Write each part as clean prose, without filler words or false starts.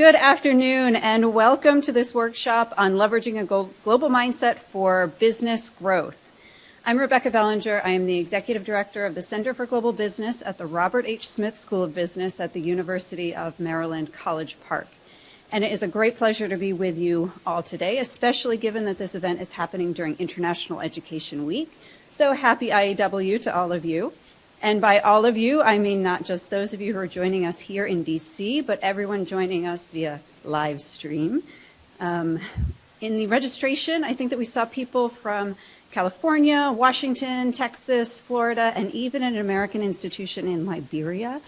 Good afternoon and welcome to this workshop on leveraging a global mindset for business growth. I'm Rebecca Bellinger. I am the Executive Director of the Center for Global Business at the Robert H. Smith School of Business at the University of Maryland, College Park. And it is a great pleasure to be with you all today, especially given that this event is happening during International Education Week. So happy IEW to all of you. And by all of you, I mean not just those of you who are joining us here in DC, but everyone joining us via live stream. In the registration, I think that we saw people from California, Washington, Texas, Florida, and even an American institution in Liberia.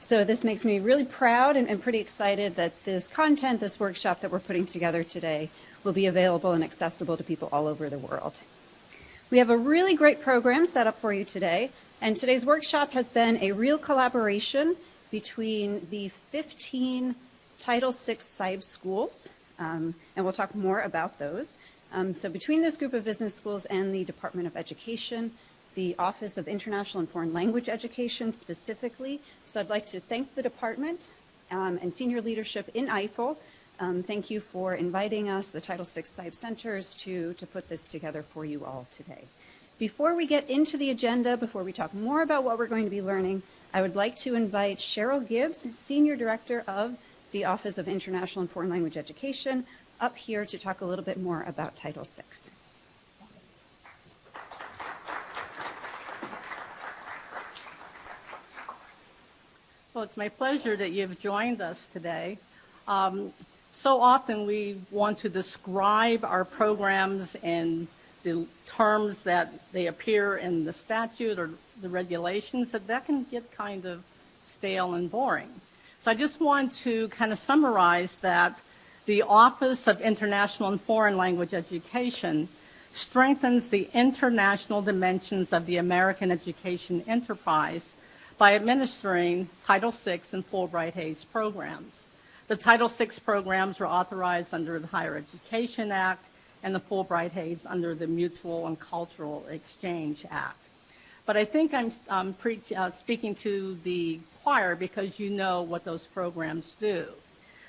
So this makes me really proud and pretty excited that this content, this workshop that we're putting together today, will be available and accessible to people all over the world. We have a really great program set up for you today. And today's workshop has been a real collaboration between the 15 Title VI SIBE schools, and we'll talk more about those. So between this group of business schools and the Department of Education, the Office of International and Foreign Language Education specifically. So I'd like to thank the department and senior leadership in IFLE. Thank you for inviting us, the Title VI SIBE centers, to put this together for you all today. Before we get into the agenda, before we talk more about what we're going to be learning, I would like to invite Cheryl Gibbs, Senior Director of the Office of International and Foreign Language Education, up here to talk a little bit more about Title VI. Well, it's my pleasure that you've joined us today. So often we want to describe our programs in the terms that they appear in the statute or the regulations, that can get kind of stale and boring. So I just want to kind of summarize that the Office of International and Foreign Language Education strengthens the international dimensions of the American education enterprise by administering Title VI and Fulbright-Hays programs. The Title VI programs were authorized under the Higher Education Act and the Fulbright-Hays under the Mutual and Cultural Exchange Act. But I think I'm speaking to the choir because you know what those programs do.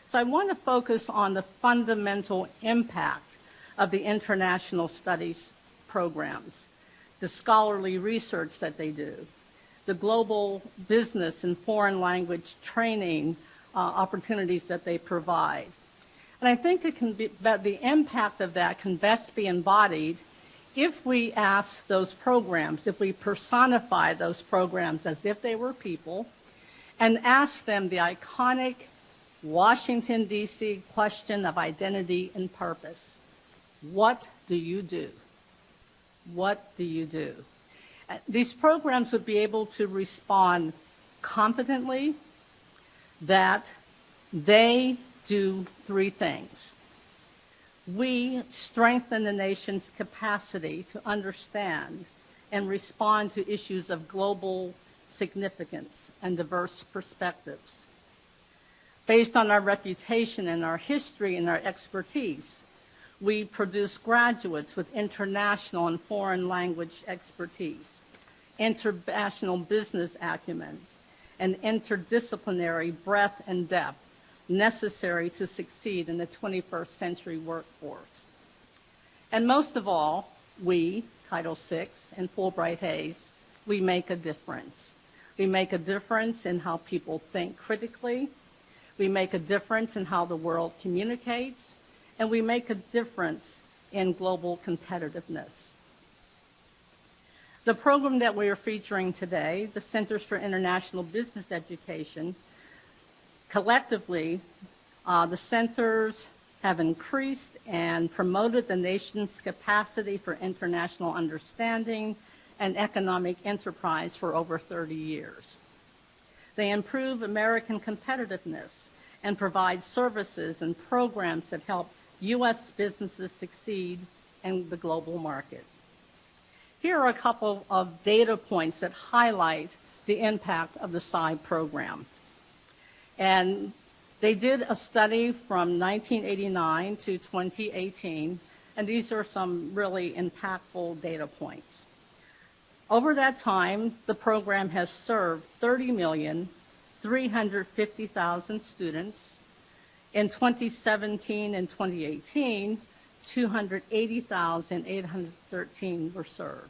So I want to focus on the fundamental impact of the international studies programs, the scholarly research that they do, the global business and foreign language training opportunities that they provide. And I think that the impact of that can best be embodied if we ask those programs, if we personify those programs as if they were people, and ask them the iconic Washington, D.C. question of identity and purpose. What do you do? What do you do? These programs would be able to respond confidently that they do three things. We strengthen the nation's capacity to understand and respond to issues of global significance and diverse perspectives. Based on our reputation and our history and our expertise, we produce graduates with international and foreign language expertise, international business acumen, and interdisciplinary breadth and depth necessary to succeed in the 21st century workforce. And most of all, we, Title VI and Fulbright-Hays, we make a difference. We make a difference in how people think critically. We make a difference in how the world communicates. And we make a difference in global competitiveness. The program that we are featuring today, the Centers for International Business Education, collectively, the centers have increased and promoted the nation's capacity for international understanding and economic enterprise for over 30 years. They improve American competitiveness and provide services and programs that help U.S. businesses succeed in the global market. Here are a couple of data points that highlight the impact of the SIBE program. And they did a study from 1989 to 2018, and these are some really impactful data points. Over that time, the program has served 30,350,000 students In 2017 and 2018, 280,813 were served.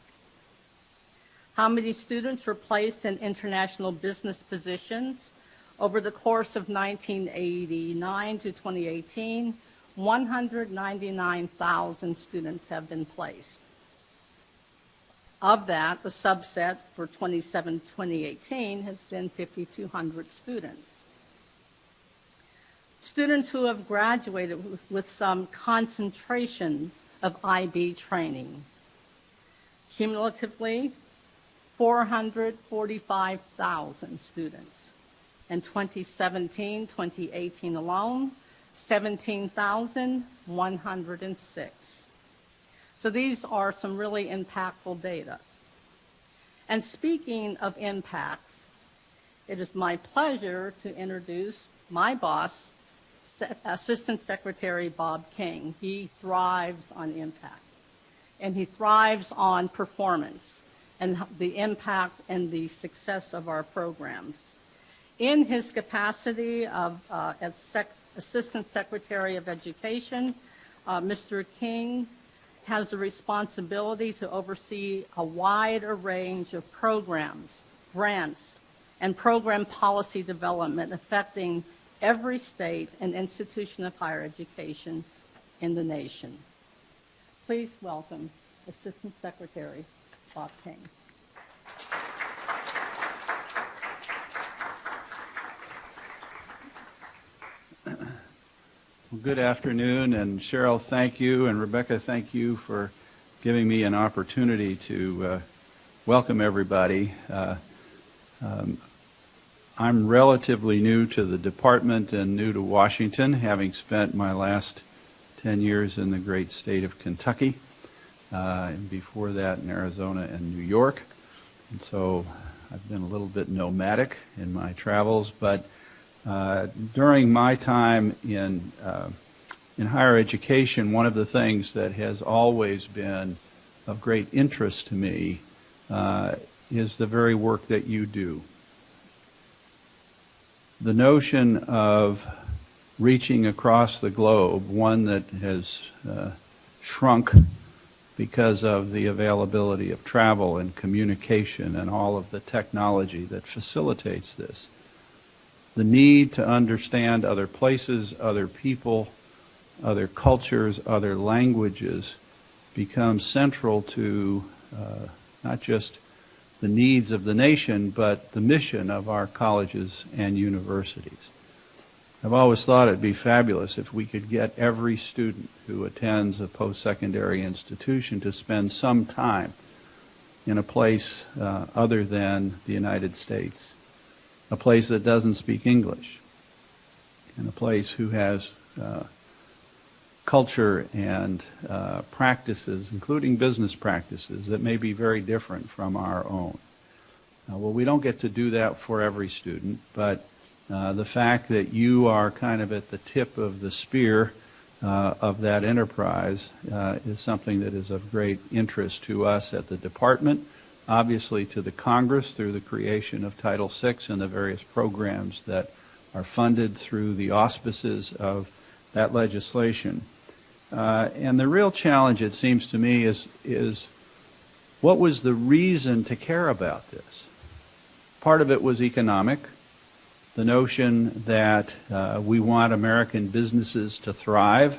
How many students were placed in international business positions? Over the course of 1989 to 2018, 199,000 students have been placed. Of that, the subset for 2018 has been 5,200 students. Students who have graduated with some concentration of IB training. Cumulatively, 445,000 students. In 2017, 2018 alone, 17,106. So these are some really impactful data. And speaking of impacts, it is my pleasure to introduce my boss, Assistant Secretary Bob King. He thrives on impact, and he thrives on performance and the impact and the success of our programs. In his capacity of as Assistant Secretary of Education, Mr. King has the responsibility to oversee a wide range of programs, grants, and program policy development affecting every state and institution of higher education in the nation. Please welcome Assistant Secretary Bob King. Well, good afternoon, and Cheryl, thank you, and Rebecca, thank you for giving me an opportunity to welcome everybody. I'm relatively new to the department and new to Washington, having spent my last 10 years in the great state of Kentucky, and before that in Arizona and New York. And so I've been a little bit nomadic in my travels, but during my time in higher education, one of the things that has always been of great interest to me is the very work that you do. The notion of reaching across the globe, one that has shrunk because of the availability of travel and communication and all of the technology that facilitates this. The need to understand other places, other people, other cultures, other languages becomes central to not just the needs of the nation, but the mission of our colleges and universities. I've always thought it'd be fabulous if we could get every student who attends a post-secondary institution to spend some time in a place other than the United States, a place that doesn't speak English, and a place who has culture and practices, including business practices, that may be very different from our own. Well, we don't get to do that for every student, but the fact that you are kind of at the tip of the spear of that enterprise is something that is of great interest to us at the department, obviously to the Congress through the creation of Title VI and the various programs that are funded through the auspices of that legislation. And the real challenge, it seems to me, is what was the reason to care about this? Part of it was economic, the notion that we want American businesses to thrive.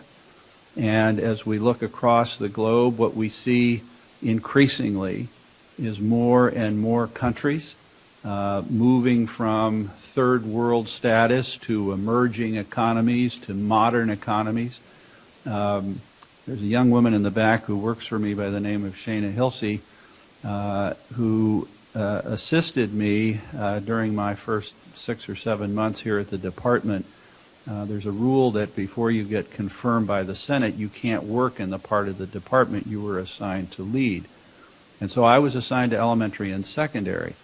And as we look across the globe, what we see increasingly is more and more countries moving from third world status to emerging economies to modern economies. There's a young woman in the back who works for me by the name of Shana Hilsey, who assisted me during my first 6 or 7 months here at the department. There's a rule that before you get confirmed by the Senate, you can't work in the part of the department you were assigned to lead. And so I was assigned to elementary and secondary.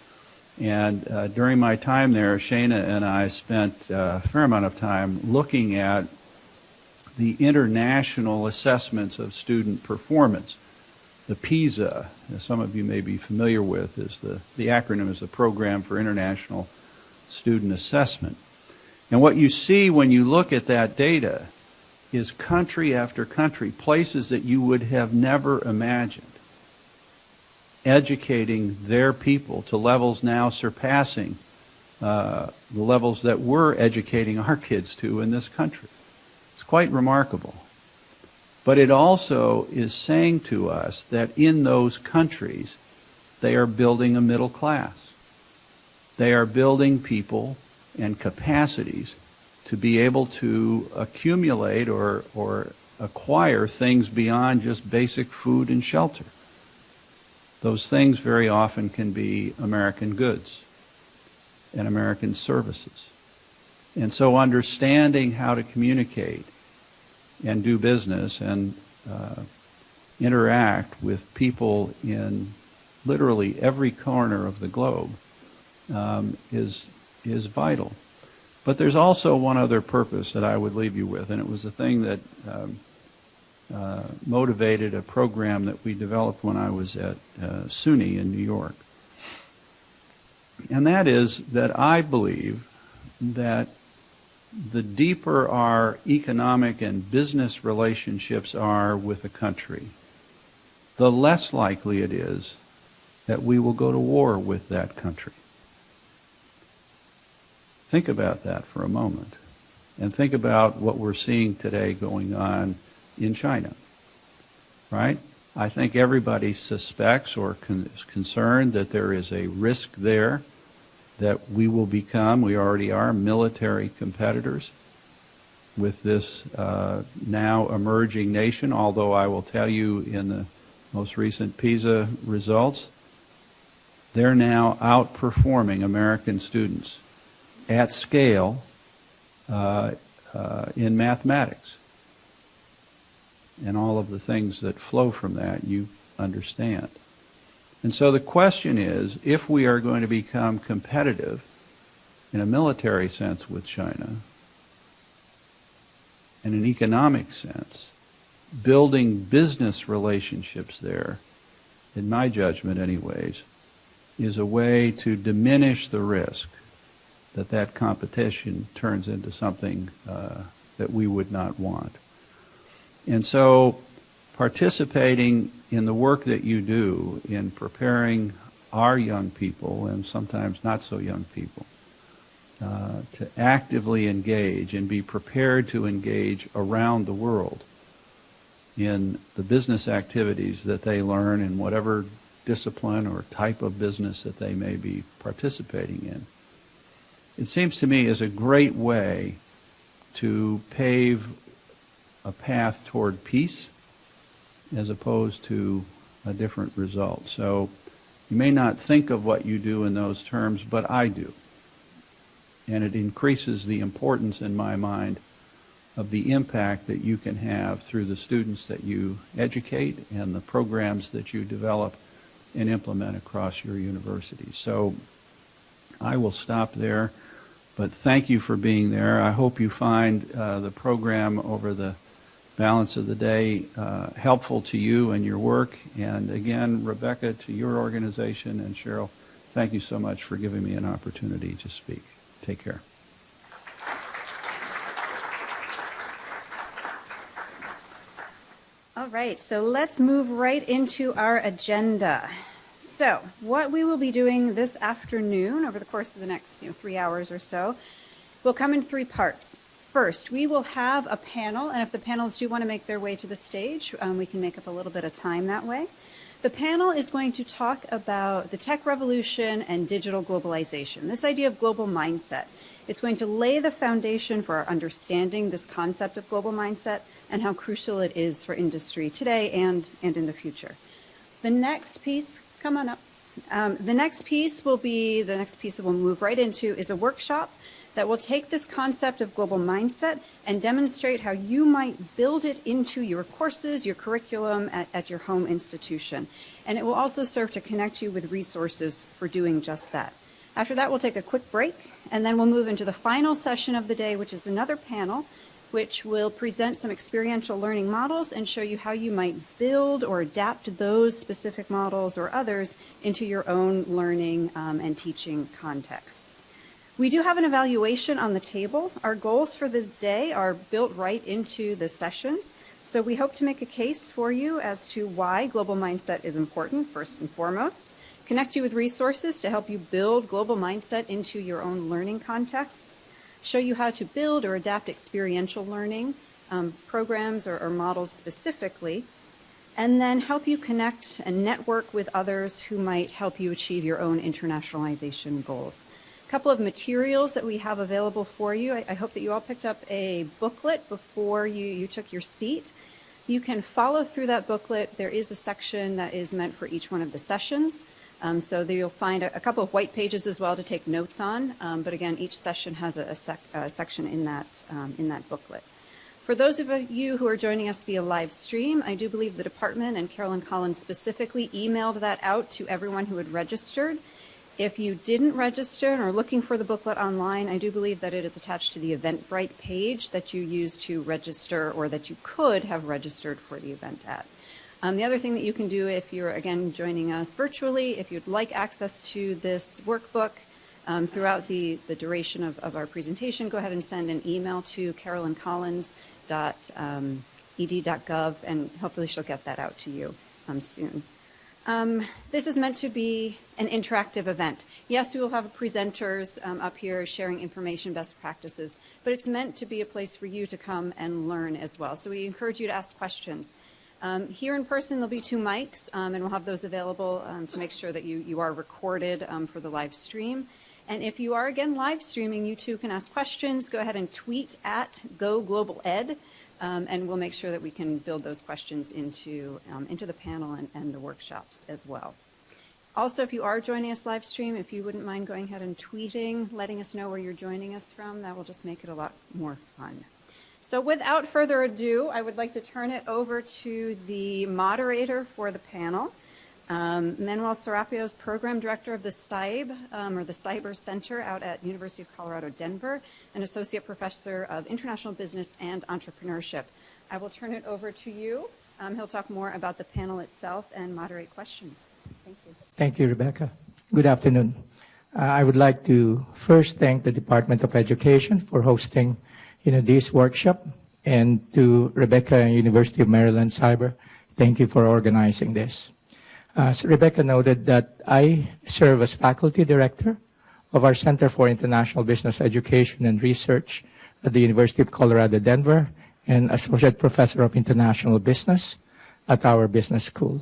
And during my time there, Shana and I spent a fair amount of time looking at the international assessments of student performance. The PISA, as some of you may be familiar with, is the acronym is the Program for International Student Assessment. And what you see when you look at that data is country after country, places that you would have never imagined, educating their people to levels now surpassing the levels that we're educating our kids to in this country. It's quite remarkable. But it also is saying to us that in those countries, they are building a middle class. They are building people and capacities to be able to accumulate or acquire things beyond just basic food and shelter. Those things very often can be American goods and American services. And so understanding how to communicate and do business and interact with people in literally every corner of the globe is vital. But there's also one other purpose that I would leave you with, and it was the thing that motivated a program that we developed when I was at SUNY in New York. And that is that I believe that the deeper our economic and business relationships are with a country, the less likely it is that we will go to war with that country. Think about that for a moment. And think about what we're seeing today going on in China. Right? I think everybody suspects or is concerned that there is a risk there that we will become, we already are, military competitors with this now emerging nation, although I will tell you in the most recent PISA results, they're now outperforming American students at scale in mathematics. And all of the things that flow from that, you understand. And so the question is, if we are going to become competitive in a military sense with China, in an economic sense, building business relationships there, in my judgment anyways, is a way to diminish the risk that that competition turns into something that we would not want. And so participating in the work that you do in preparing our young people, and sometimes not so young people, to actively engage and be prepared to engage around the world in the business activities that they learn in whatever discipline or type of business that they may be participating in. It seems to me is a great way to pave a path toward peace as opposed to a different result. So you may not think of what you do in those terms, but I do. And it increases the importance in my mind of the impact that you can have through the students that you educate and the programs that you develop and implement across your university. So I will stop there, but thank you for being there. I hope you find the program over the balance of the day helpful to you and your work. And again, Rebecca, to your organization, and Cheryl, thank you so much for giving me an opportunity to speak. Take care. All right, so let's move right into our agenda. So what we will be doing this afternoon over the course of the next 3 hours or so will come in three parts. First, we will have a panel, and if the panelists do want to make their way to the stage, we can make up a little bit of time that way. The panel is going to talk about the tech revolution and digital globalization, this idea of global mindset. It's going to lay the foundation for our understanding this concept of global mindset and how crucial it is for industry today and in the future. The next piece, come on up. The next piece that we'll move right into is a workshop that will take this concept of global mindset and demonstrate how you might build it into your courses, your curriculum at your home institution. And it will also serve to connect you with resources for doing just that. After that, we'll take a quick break, and then we'll move into the final session of the day, which is another panel, which will present some experiential learning models and show you how you might build or adapt those specific models or others into your own learning and teaching contexts. We do have an evaluation on the table. Our goals for the day are built right into the sessions. So we hope to make a case for you as to why global mindset is important, first and foremost, connect you with resources to help you build global mindset into your own learning contexts, show you how to build or adapt experiential learning programs or models specifically, and then help you connect and network with others who might help you achieve your own internationalization goals. A couple of materials that we have available for you. I hope that you all picked up a booklet before you took your seat. You can follow through that booklet. There is a section that is meant for each one of the sessions. So there you'll find a couple of white pages as well to take notes on. But again, each session has a section in that booklet. For those of you who are joining us via live stream, I do believe the department and Carolyn Collins specifically emailed that out to everyone who had registered. If you didn't register and are looking for the booklet online, I do believe that it is attached to the Eventbrite page that you use to register or that you could have registered for the event at. The other thing that you can do if you're, again, joining us virtually, if you'd like access to this workbook throughout the duration of our presentation, go ahead and send an email to carolyncollins.ed.gov, and hopefully she'll get that out to you soon. This is meant to be an interactive event. Yes, we will have presenters up here sharing information, best practices, but it's meant to be a place for you to come and learn as well. So we encourage you to ask questions. Here in person, there'll be 2 mics, and we'll have those available to make sure that you are recorded for the live stream. And if you are, again, live streaming, you too can ask questions. Go ahead and tweet at GoGlobalEd. And we'll make sure that we can build those questions into the panel and the workshops as well. Also, if you are joining us live stream, if you wouldn't mind going ahead and tweeting, letting us know where you're joining us from, that will just make it a lot more fun. So without further ado, I would like to turn it over to the moderator for the panel. Manuel Serapio is Program Director of the CYB, or the Cyber Center out at University of Colorado, Denver, and Associate Professor of International Business and Entrepreneurship. I will turn it over to you. He'll talk more about the panel itself and moderate questions. Thank you. Thank you, Rebecca. Good afternoon. I would like to first thank the Department of Education for hosting this workshop, and to Rebecca and University of Maryland Cyber, thank you for organizing this. As Rebecca noted, that I serve as faculty director of our Center for International Business Education and Research at the University of Colorado, Denver, and associate professor of international business at our business school.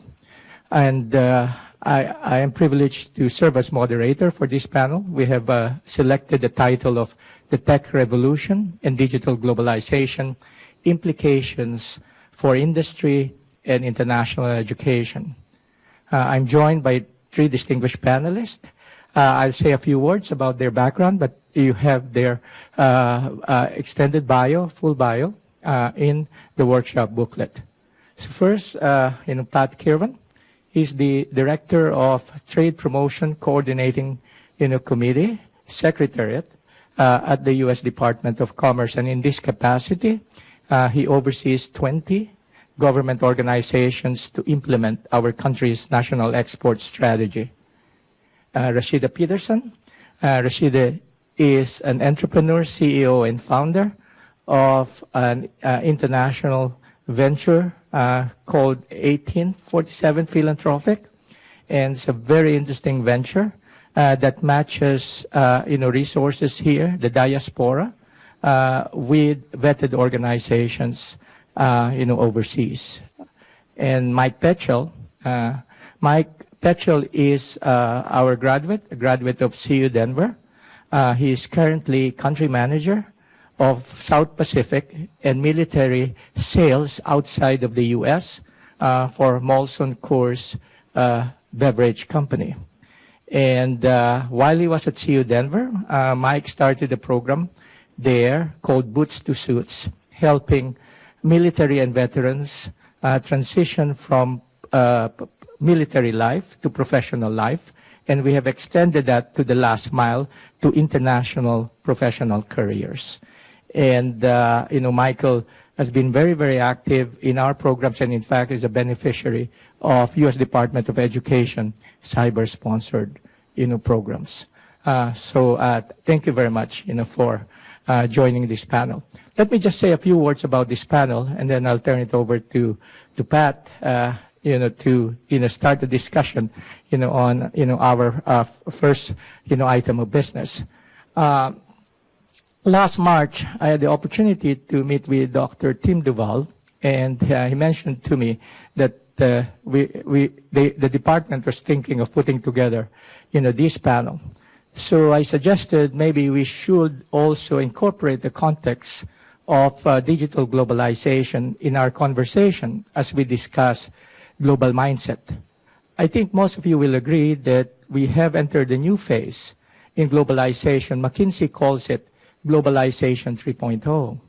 And I am privileged to serve as moderator for this panel. We have selected the title of The Tech Revolution and Digital Globalization, Implications for Industry and International Education. I'm joined by 3 distinguished panelists. I'll say a few words about their background, but you have their extended bio, full bio, in the workshop booklet. So first, Pat Kirwan. He's the Director of Trade Promotion Coordinating Committee, Secretariat at the U.S. Department of Commerce. And in this capacity, he oversees 20 government organizations to implement our country's national export strategy. Rashida Peterson. Rashida is an entrepreneur, CEO, and founder of an international venture called 1847 Philanthropic, and it's a very interesting venture that matches resources here, the diaspora, with vetted organizations overseas. And Mike Petchel. Mike Petchel is a graduate of CU Denver. He is currently country manager of South Pacific and military sales outside of the U.S. For Molson Coors Beverage Company. And while he was at CU Denver, Mike started a program there called Boots to Suits, helping military and veterans transition from military life to professional life. And we have extended that to the last mile to international professional careers. And, Michael has been very, very active in our programs, and in fact is a beneficiary of U.S. Department of Education cyber-sponsored, programs. Thank you very much, for joining this panel. Let me just say a few words about this panel, and then I'll turn it over to Pat, to start the discussion, on our first item of business. Last March, I had the opportunity to meet with Dr. Tim Duval, and he mentioned to me that the department was thinking of putting together, this panel. So I suggested maybe we should also incorporate the context of digital globalization in our conversation as we discuss global mindset. I think most of you will agree that we have entered a new phase in globalization. McKinsey calls it Globalization 3.0.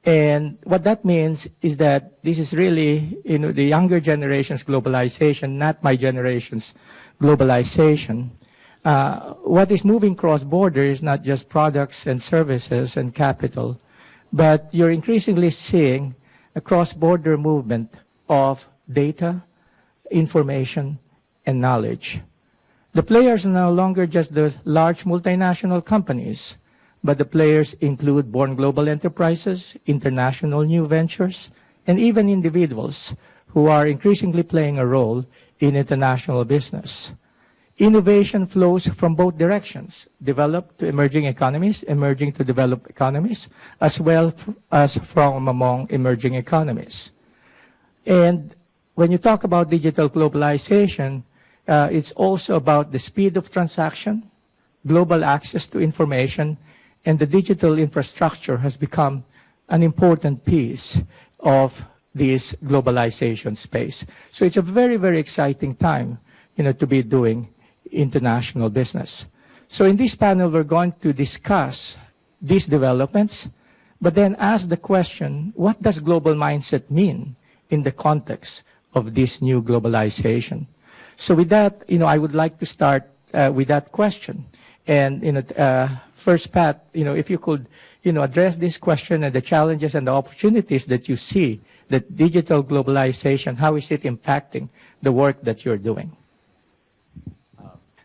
And what that means is that this is really, the younger generation's globalization, not my generation's globalization. What is moving cross-border is not just products and services and capital, but you're increasingly seeing a cross-border movement of data, information, and knowledge. The players are no longer just the large multinational companies, but the players include born global enterprises, international new ventures, and even individuals who are increasingly playing a role in international business. Innovation flows from both directions, developed to emerging economies, emerging to developed economies, as well as from among emerging economies. And when you talk about digital globalization, it's also about the speed of transaction, global access to information, and the digital infrastructure has become an important piece of this globalization space. So it's a very, very exciting time, to be doing international business. So in this panel, we're going to discuss these developments, but then ask the question, what does global mindset mean in the context of this new globalization? So with that, I would like to start with that question. And, first, Pat, if you could, address this question and the challenges and the opportunities that you see, that digital globalization, how is it impacting the work that you're doing?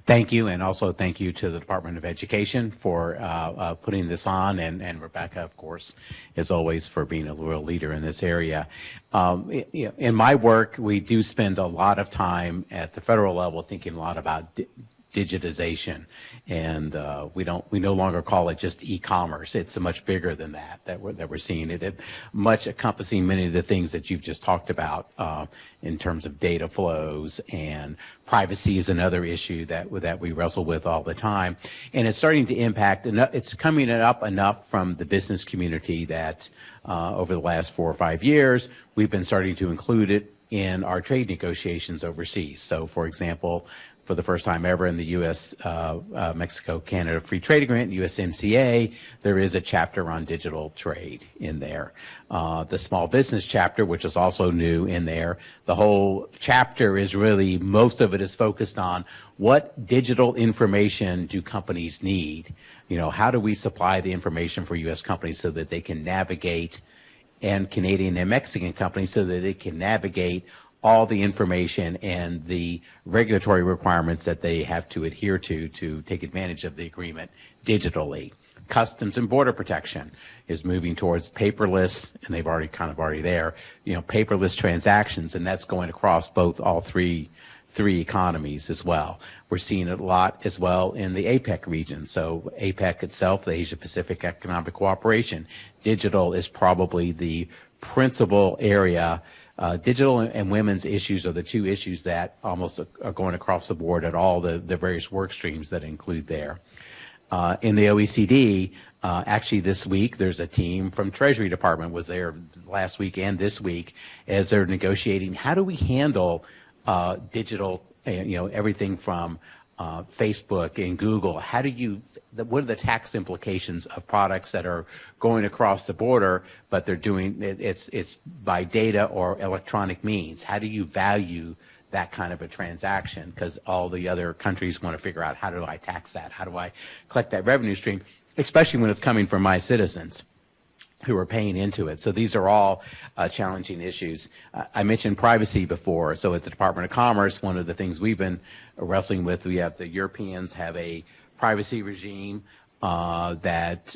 Thank you, and also thank you to the Department of Education for putting this on, and Rebecca, of course, as always, for being a real leader in this area. In my work, we do spend a lot of time at the federal level thinking a lot about digitization, and we no longer call it just e-commerce. It's much bigger than that we're seeing it much encompassing many of the things that you've just talked about in terms of data flows, and privacy is another issue that we wrestle with all the time, and it's starting to impact. It's coming up enough from the business community that over the last 4 or 5 years we've been starting to include it in our trade negotiations overseas. So, for example, for the first time ever in the U.S. Mexico-Canada Free Trade Agreement, USMCA, there is a chapter on digital trade in there. The small business chapter, which is also new in there, the whole chapter is really, most of it is focused on what digital information do companies need? How do we supply the information for U.S. companies so that they can navigate, and Canadian and Mexican companies so that they can navigate all the information and the regulatory requirements that they have to adhere to take advantage of the agreement digitally. Customs and Border Protection is moving towards paperless, and they've already there, paperless transactions, and that's going across all three economies as well. We're seeing it a lot as well in the APEC region. So APEC itself, the Asia Pacific Economic Cooperation, digital is probably the principal area. Digital and women's issues are the two issues that almost are going across the board at all the various work streams that include there. In the OECD, actually this week, there's a team from Treasury Department was there last week and this week as they're negotiating how do we handle digital, everything from Facebook and Google. What are the tax implications of products that are going across the border, but they're doing it's by data or electronic means? How do you value that kind of a transaction? Because all the other countries want to figure out, how do I tax that? How do I collect that revenue stream? Especially when it's coming from my citizens who are paying into it. So these are all challenging issues. I mentioned privacy before. So at the Department of Commerce, one of the things we've been wrestling with, the Europeans have a privacy regime that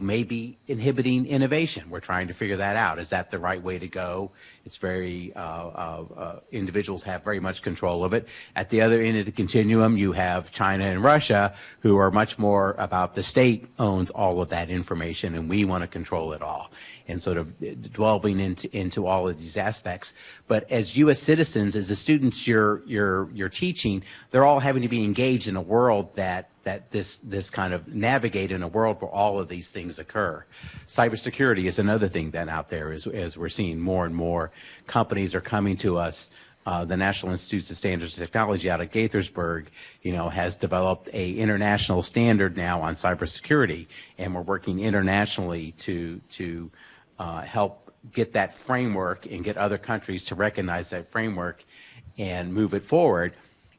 may be inhibiting innovation. We're trying to figure that out. Is that the right way to go? It's very individuals have very much control of it. At the other end of the continuum, you have China and Russia, who are much more about the state owns all of that information, and we want to control it all. And sort of delving into all of these aspects. But as U.S. citizens, as the students you're teaching, they're all having to be engaged in a world that this kind of navigate in a world where all of these things occur. Cybersecurity is another thing then out there as we're seeing more and more companies are coming to us. The National Institute of Standards and Technology out of Gaithersburg, has developed a international standard now on cybersecurity, and we're working internationally to help get that framework and get other countries to recognize that framework and move it forward.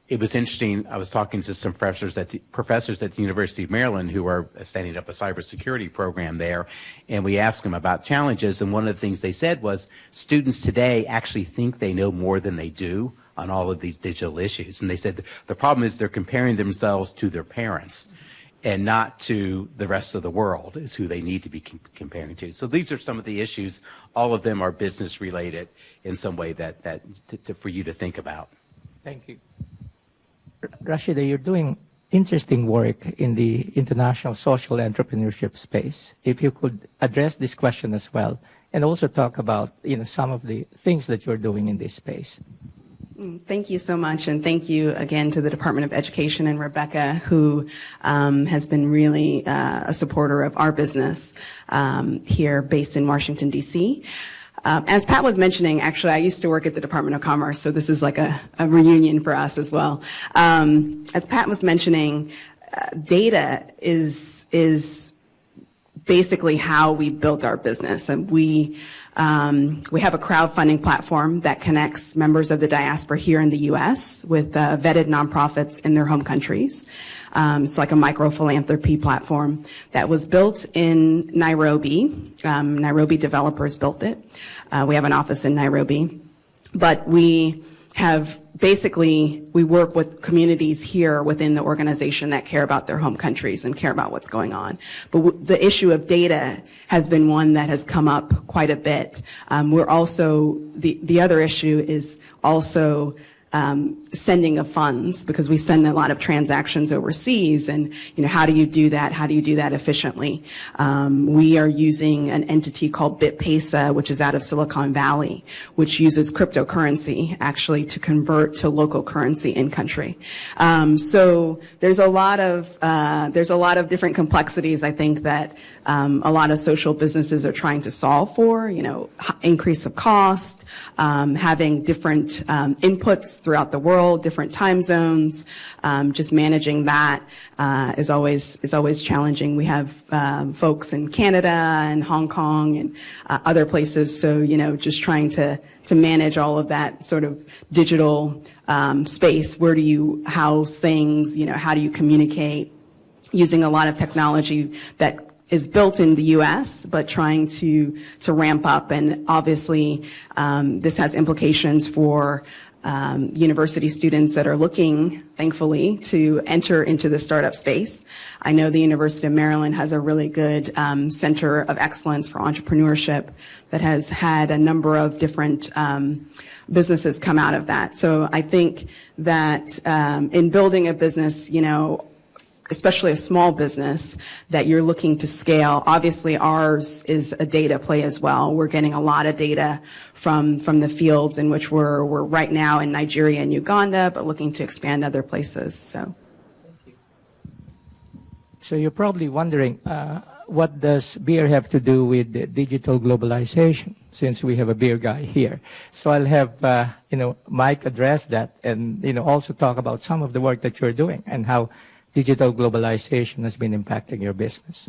It was interesting. I was talking to some professors at the University of Maryland who are standing up a cybersecurity program there, and we asked them about challenges, and one of the things they said was students today actually think they know more than they do on all of these digital issues. And they said the problem is they're comparing themselves to their parents and not to the rest of the world is who they need to be comparing to. So these are some of the issues. All of them are business related in some way for you to think about. Thank you. Rashida, you're doing interesting work in the international social entrepreneurship space. If you could address this question as well, and also talk about some of the things that you're doing in this space. Thank you so much, and thank you again to the Department of Education and Rebecca, who has been really a supporter of our business here based in Washington, D.C. As Pat was mentioning, actually, I used to work at the Department of Commerce, so this is like a reunion for us as well. As Pat was mentioning, data is basically how we built our business, and we have a crowdfunding platform that connects members of the diaspora here in the U.S. with vetted nonprofits in their home countries. It's like a micro-philanthropy platform that was built in Nairobi. Nairobi developers built it. We have an office in Nairobi. But we work with communities here within the organization that care about their home countries and care about what's going on. But the issue of data has been one that has come up quite a bit. We're also, the other issue is also sending of funds, because we send a lot of transactions overseas, and how do you do that? How do you do that efficiently? We are using an entity called BitPesa, which is out of Silicon Valley, which uses cryptocurrency actually to convert to local currency in country. So there's a lot of different complexities, I think, that a lot of social businesses are trying to solve for. Increase of cost, having different inputs throughout the world, different time zones, just managing that is always challenging. We have folks in Canada and Hong Kong and other places, so just trying to manage all of that sort of digital space. Where do you house things? How do you communicate? Using a lot of technology that is built in the U.S., but trying to ramp up, and obviously this has implications for university students that are looking, thankfully, to enter into the startup space. I know the University of Maryland has a really good center of excellence for entrepreneurship that has had a number of different businesses come out of that. So I think that in building a business, especially a small business that you're looking to scale, obviously ours is a data play as well. We're getting a lot of data from the fields in which we're right now in Nigeria and Uganda, but looking to expand other places. So you're probably wondering, what does beer have to do with digital globalization, since we have a beer guy here? So I'll have Mike address that, and also talk about some of the work that you're doing and how digital globalization has been impacting your business.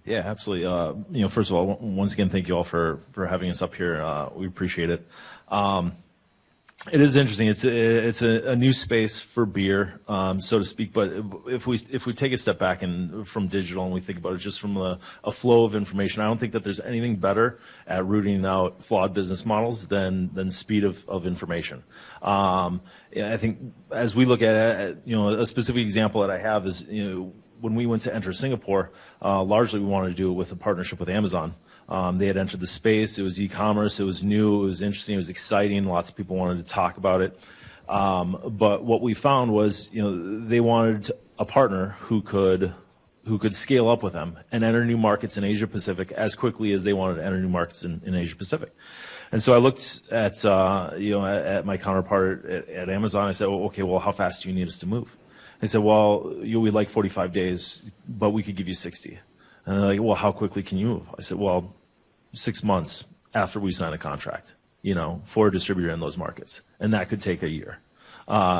Yeah, absolutely. First of all, once again, thank you all for having us up here. We appreciate it. It is interesting. It's a new space for beer, so to speak. But if we take a step back and from digital and we think about it just from a flow of information, I don't think that there's anything better at rooting out flawed business models than speed of information. I think as we look at it, a specific example that I have is when we went to enter Singapore, largely we wanted to do it with a partnership with Amazon. They had entered the space. It was e-commerce. It was new. It was interesting. It was exciting. Lots of people wanted to talk about it. But what we found was, they wanted a partner who could scale up with them and enter new markets in Asia Pacific as quickly as they wanted to enter new markets in Asia Pacific. And so I looked at at my counterpart at Amazon. I said, okay, well, how fast do you need us to move? They said, well, we'd like 45 days, but we could give you 60. And they're like, well, how quickly can you move? I said, well, 6 months after we sign a contract, for a distributor in those markets. And that could take a year.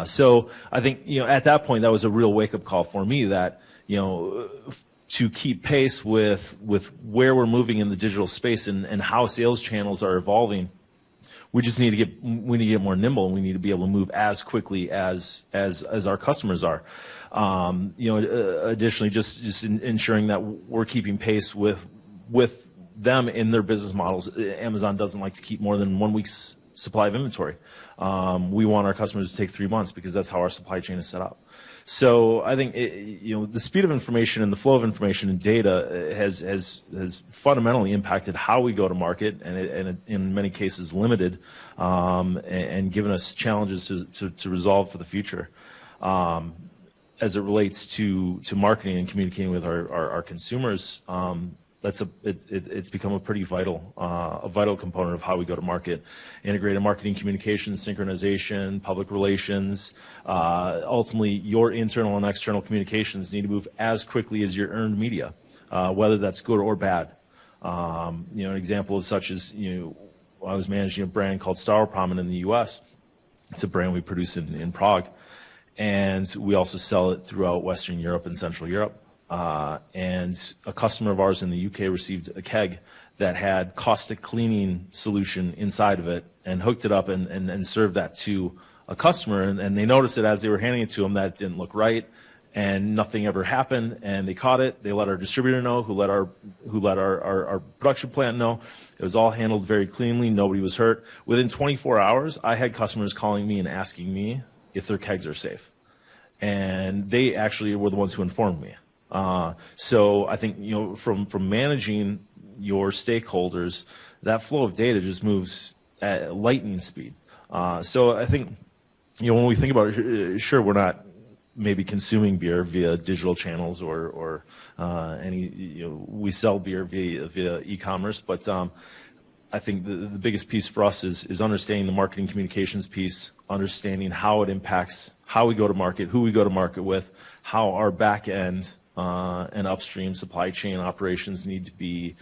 So I think, at that point, that was a real wake-up call for me that, to keep pace with where we're moving in the digital space and how sales channels are evolving, we just need to get more nimble, and we need to be able to move as quickly as our customers are. Additionally, just ensuring that we're keeping pace with them in their business models. Amazon doesn't like to keep more than 1 week's supply of inventory. We want our customers to take 3 months because that's how our supply chain is set up. So I think the speed of information and the flow of information and data has fundamentally impacted how we go to market, and in many cases limited and given us challenges to resolve for the future. As it relates to marketing and communicating with our consumers, it's become a pretty vital component of how we go to market. Integrated marketing, communications, synchronization, public relations. Ultimately, your internal and external communications need to move as quickly as your earned media, whether that's good or bad. An example of such is, I was managing a brand called Staropramen in the U.S. It's a brand we produce in Prague, and we also sell it throughout Western Europe and Central Europe. And a customer of ours in the UK received a keg that had caustic cleaning solution inside of it and hooked it up and served that to a customer. And they noticed it as they were handing it to them that it didn't look right, and nothing ever happened. And they caught it. They let our distributor know, who let our production plant know. It was all handled very cleanly. Nobody was hurt. Within 24 hours, I had customers calling me and asking me if their kegs are safe. And they actually were the ones who informed me. So I think, from managing your stakeholders, that flow of data just moves at lightning speed. So I think, when we think about it, sure, we're not maybe consuming beer via digital channels or we sell beer via e-commerce, but I think the biggest piece for us is understanding the marketing communications piece, understanding how it impacts how we go to market, who we go to market with, how our back end and upstream supply chain operations need to be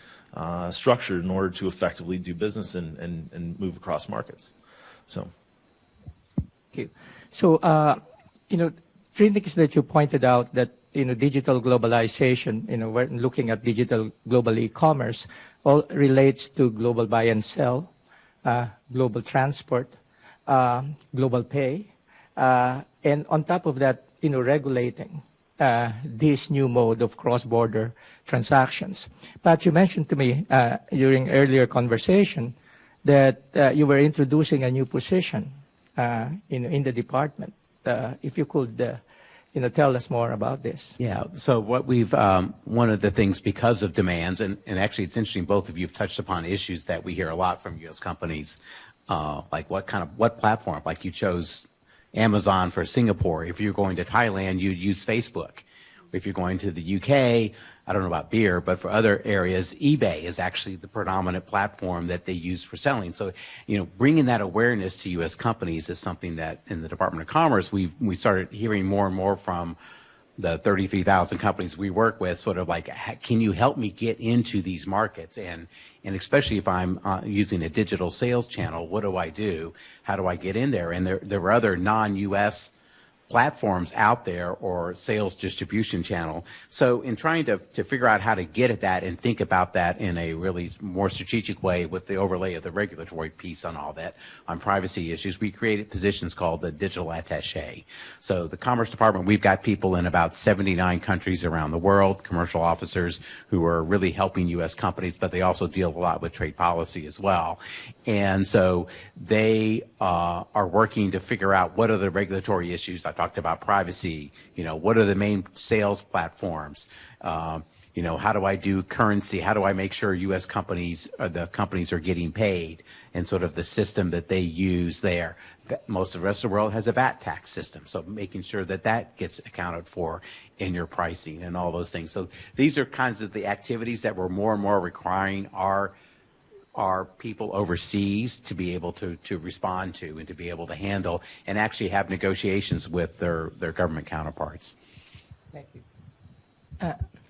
structured in order to effectively do business and move across markets. So, thank you. So, three things that you pointed out that digital globalization, we're looking at digital global e-commerce, all relates to global buy and sell, global transport, global pay, and on top of that, regulating this new mode of cross-border transactions. But you mentioned to me during earlier conversation that you were introducing a new position in the department. If you could, tell us more about this. Yeah. So what we've one of the things, because of demands, and actually it's interesting, both of you have touched upon issues that we hear a lot from U.S. companies, like what platform? Like you chose Amazon for Singapore. If you're going to Thailand, you'd use Facebook. If you're going to the UK, I don't know about beer, but for other areas, eBay is actually the predominant platform that they use for selling. So, bringing that awareness to U.S. companies is something that in the Department of Commerce, we started hearing more and more from the 33,000 companies we work with, sort of like, can you help me get into these markets? And especially if I'm using a digital sales channel, what do I do? How do I get in there? And there were other non-U.S. platforms out there or sales distribution channel. So in trying to figure out how to get at that and think about that in a really more strategic way with the overlay of the regulatory piece on all that, on privacy issues, we created positions called the digital attache. So the Commerce Department, we've got people in about 79 countries around the world, commercial officers who are really helping U.S. companies, but they also deal a lot with trade policy as well. And so they are working to figure out what are the regulatory issues. I talked about privacy, what are the main sales platforms? How do I do currency? How do I make sure U.S. companies, the companies are getting paid, and sort of the system that they use there. Most of the rest of the world has a VAT tax system, so making sure that that gets accounted for in your pricing and all those things. So these are kinds of the activities that we're more and more requiring our people overseas to be able to respond to and to be able to handle and actually have negotiations with their government counterparts. Thank you.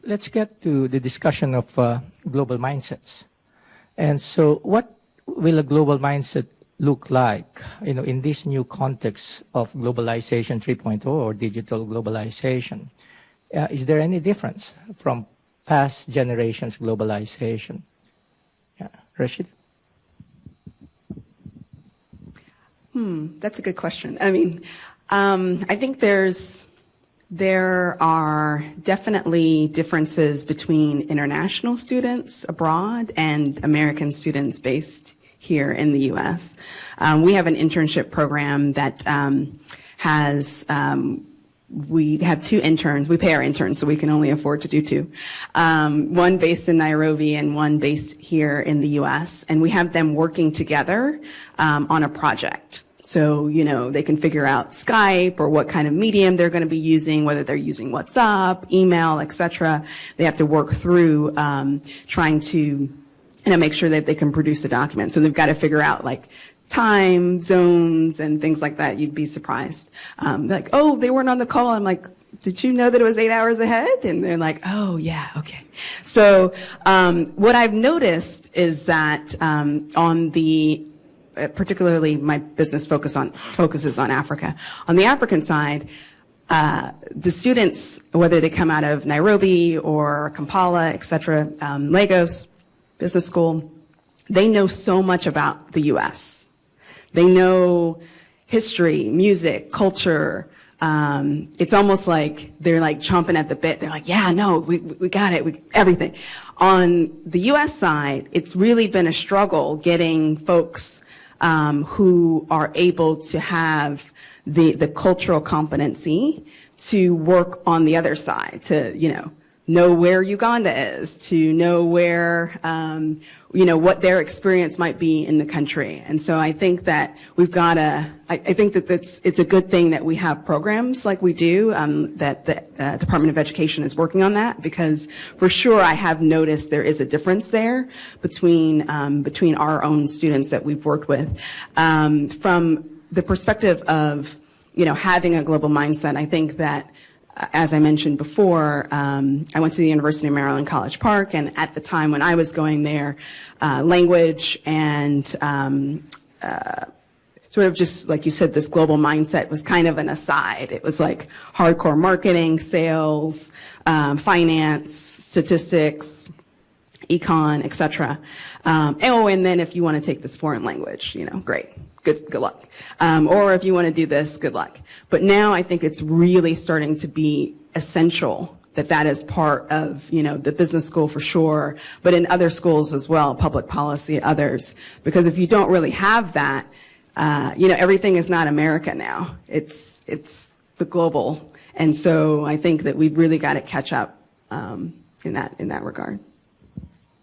Let's get to the discussion of global mindsets. And so what will a global mindset look like, in this new context of globalization 3.0 or digital globalization? Is there any difference from past generations' globalization? Rashid? That's a good question. I think there are definitely differences between international students abroad and American students based here in the U.S. We have an internship program that we have 2 interns. We pay our interns, so we can only afford to do 2. One based in Nairobi and one based here in the U.S. And we have them working together on a project. So, they can figure out Skype or what kind of medium they're going to be using, whether they're using WhatsApp, email, etc. They have to work through trying to make sure that they can produce the document. So they've got to figure out time zones and things like that. You'd be surprised. Oh, they weren't on the call. I'm like, did you know that it was 8 hours ahead? And they're like, oh yeah, okay. So what I've noticed is that on the particularly my business focuses on Africa. On the African side, the students, whether they come out of Nairobi or Kampala, etc., Lagos Business School, they know so much about the U.S. They know history, music, culture. It's almost like they're chomping at the bit. They're like, yeah, no, we got it, everything. On the U.S. side, it's really been a struggle getting folks who are able to have the cultural competency to work on the other side, to, know where Uganda is, to know where, what their experience might be in the country. And so I think that we've got I think that it's a good thing that we have programs like we do, that the Department of Education is working on that, because for sure I have noticed there is a difference there between our own students that we've worked with. From the perspective of, having a global mindset, I think that, as I mentioned before, I went to the University of Maryland, College Park, and at the time when I was going there, language and sort of just, like you said, this global mindset was kind of an aside. It was like hardcore marketing, sales, finance, statistics, econ, etc. And then if you want to take this foreign language, great. Good luck. Or if you want to do this, good luck. But now I think it's really starting to be essential that is part of, the business school for sure, but in other schools as well, public policy, others. Because if you don't really have that, everything is not America now. It's the global. And so I think that we've really got to catch up in that regard.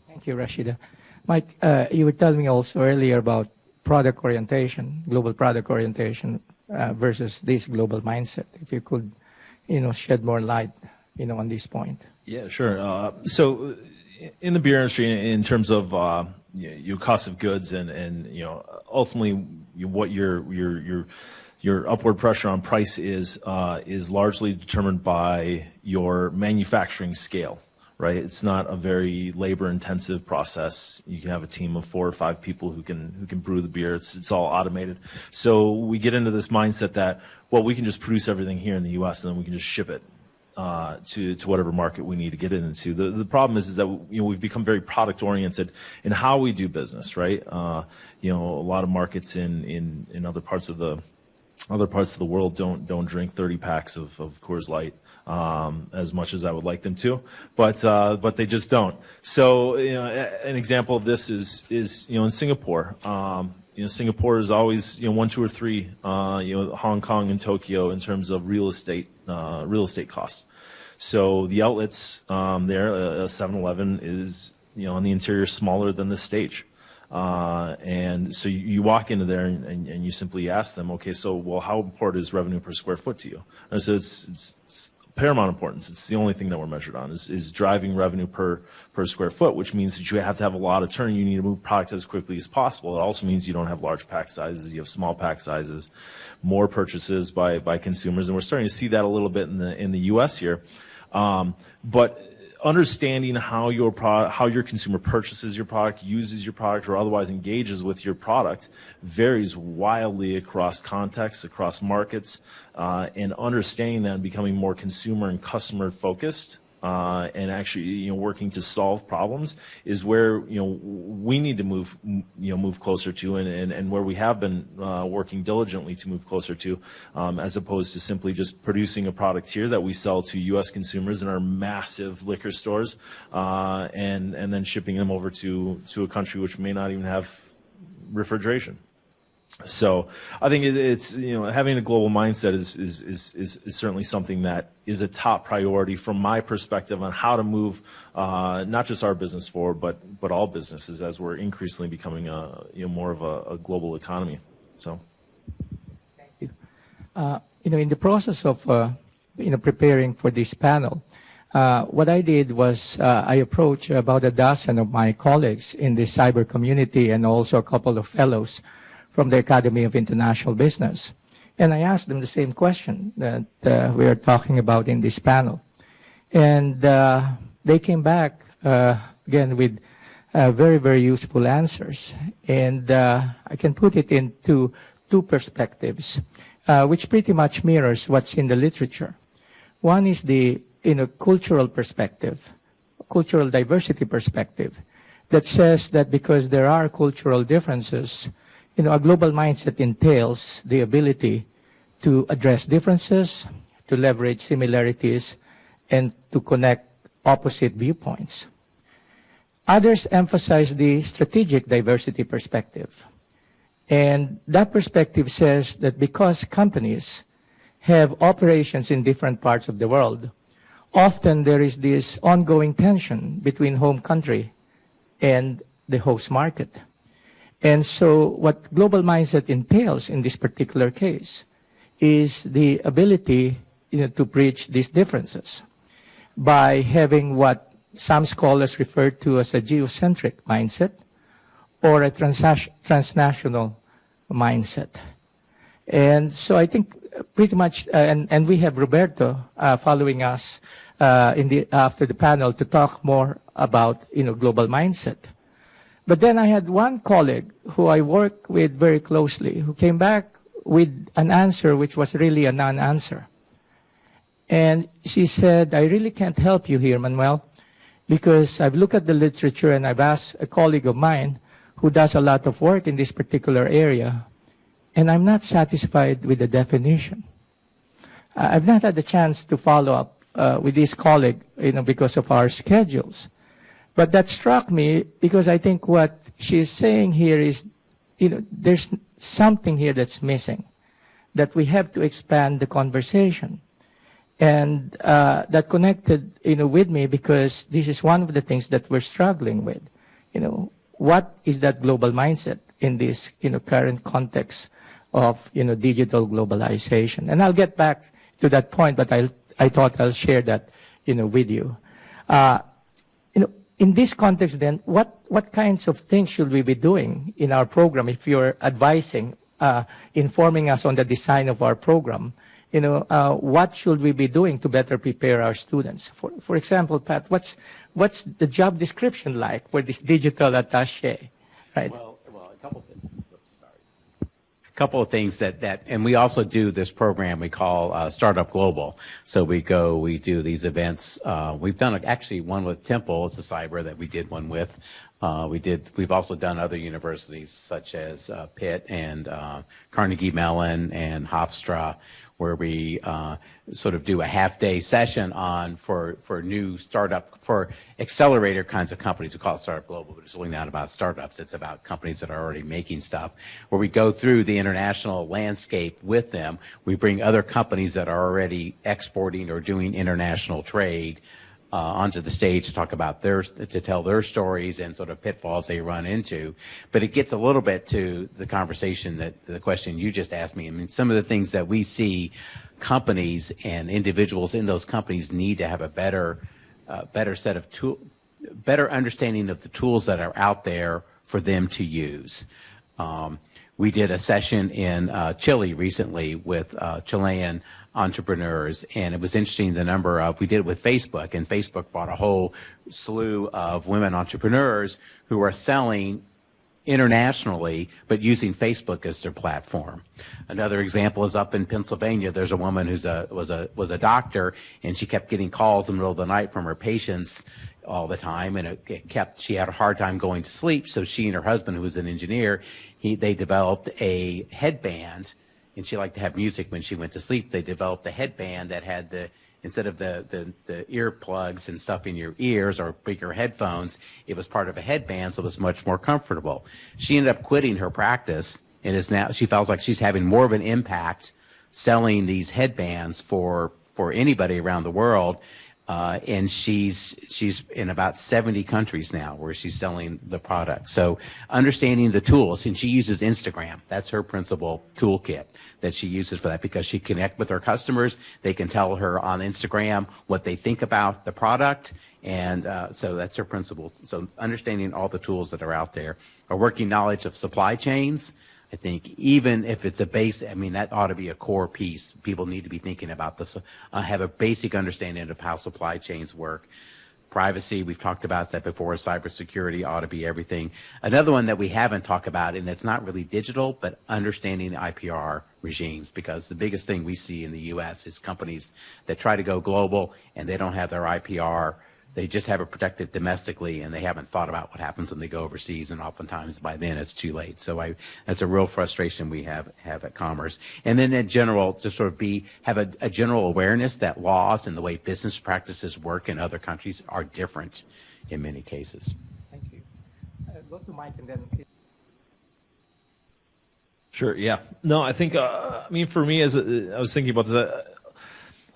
Thank you, Rashida. Mike, you were telling me also earlier about product orientation, global product orientation versus this global mindset. If you could, shed more light, on this point. Yeah, sure. So in the beer industry, in terms of your cost of goods and ultimately what your upward pressure on price is largely determined by your manufacturing scale, right? It's not a very labor-intensive process. You can have a team of 4 or 5 people who can brew the beer. It's all automated. So we get into this mindset that, well, we can just produce everything here in the U.S. and then we can just ship it to whatever market we need to get it into. The problem is that we've become very product oriented in how we do business, right? A lot of markets in other parts of the world don't drink 30 packs of Coors Light as much as I would like them to, but they just don't. So an example of this is in Singapore. Singapore is always 1, 2, or 3 Hong Kong and Tokyo in terms of real estate costs. So the outlets there, 7-Eleven is on the interior smaller than the stage. And so you walk into there and you simply ask them, okay, so well, how important is revenue per square foot to you? And so it's paramount importance. It's the only thing that we're measured on is driving revenue per square foot, which means that you have to have a lot of turn. You need to move product as quickly as possible. It also means you don't have large pack sizes. You have small pack sizes, more purchases by consumers, and we're starting to see that a little bit in the U.S. here. But understanding how your consumer purchases your product, uses your product, or otherwise engages with your product varies wildly across contexts, across markets, and understanding that and becoming more consumer and customer focused and actually working to solve problems is where we need to move closer to and where we have been working diligently to move closer to, as opposed to simply just producing a product here that we sell to U.S. consumers in our massive liquor stores and then shipping them over to a country which may not even have refrigeration. So I think it's having a global mindset is certainly something that is a top priority from my perspective on how to move not just our business forward, but all businesses as we're increasingly becoming more of a global economy. So, thank you. In the process of preparing for this panel, what I did was I approached about a dozen of my colleagues in the cyber community and also a couple of fellows from the Academy of International Business. And I asked them the same question that we are talking about in this panel. And they came back, again, with very, very useful answers. And I can put it into 2 perspectives, which pretty much mirrors what's in the literature. One is the cultural perspective, cultural diversity perspective, that says that because there are cultural differences, a global mindset entails the ability to address differences, to leverage similarities, and to connect opposite viewpoints. Others emphasize the strategic diversity perspective. And that perspective says that because companies have operations in different parts of the world, often there is this ongoing tension between home country and the host market. And so what global mindset entails in this particular case is the ability to bridge these differences by having what some scholars refer to as a geocentric mindset or a transnational mindset. And so I think pretty much, and we have Roberto following us after the panel to talk more about global mindset. But then I had one colleague who I work with very closely who came back with an answer which was really a non-answer. And she said, I really can't help you here, Manuel, because I've looked at the literature and I've asked a colleague of mine who does a lot of work in this particular area, and I'm not satisfied with the definition. I've not had the chance to follow up with this colleague, because of our schedules. But that struck me because I think what she's saying here is, there's something here that's missing, that we have to expand the conversation. And that connected, with me because this is one of the things that we're struggling with. What is that global mindset in this, current context of, digital globalization? And I'll get back to that point, but I thought I'll share that, with you. In this context, then, what kinds of things should we be doing in our program if you're advising, informing us on the design of our program what should we be doing to better prepare our students? For example, Pat, what's the job description like for this digital attaché, right? Well, a couple things. Couple of things that and we also do this program we call Startup Global. So we do these events. We've done actually one with Temple. It's a cyber that we did one with. We've also done other universities such as Pitt and Carnegie Mellon and Hofstra, where we sort of do a half-day session on for new startup, for accelerator kinds of companies. We call it Startup Global, but it's really not about startups. It's about companies that are already making stuff, where we go through the international landscape with them. We bring other companies that are already exporting or doing international trade onto the stage to talk about to tell their stories and sort of pitfalls they run into. But it gets a little bit to the conversation the question you just asked me. I mean, some of the things that we see companies and individuals in those companies need to have a better set of better understanding of the tools that are out there for them to use. We did a session in Chile recently with Chilean entrepreneurs, and it was interesting the number of, we did it with Facebook, and Facebook brought a whole slew of women entrepreneurs who are selling internationally, but using Facebook as their platform. Another example is up in Pennsylvania. There's a woman who's was a doctor, and she kept getting calls in the middle of the night from her patients all the time, and she had a hard time going to sleep. So she and her husband, who was an engineer, they developed a headband, and she liked to have music when she went to sleep. They developed a headband that had instead of the earplugs and stuff in your ears or bigger headphones, it was part of a headband, so it was much more comfortable. She ended up quitting her practice, and she feels like she's having more of an impact selling these headbands for anybody around the world. And she's in about 70 countries now where she's selling the product. So understanding the tools, and she uses Instagram. That's her principal toolkit that she uses for that, because she connects with her customers. They can tell her on Instagram what they think about the product. And so that's her principal. So understanding all the tools that are out there. A working knowledge of supply chains. I think even if it's a base, I mean, that ought to be a core piece. People need to be thinking about this, have a basic understanding of how supply chains work. Privacy, we've talked about that before. Cybersecurity ought to be everything. Another one that we haven't talked about, and it's not really digital, but understanding the IPR regimes, because the biggest thing we see in the U.S. is companies that try to go global and they don't have their IPR. They just have it protected domestically, and they haven't thought about what happens when they go overseas, and oftentimes by then it's too late. So that's a real frustration we have at Commerce. And then in general, to sort of have a general awareness that laws and the way business practices work in other countries are different in many cases. Thank you. Go to Mike and then... Sure, yeah. No, I think, I mean, for me, I was thinking about this,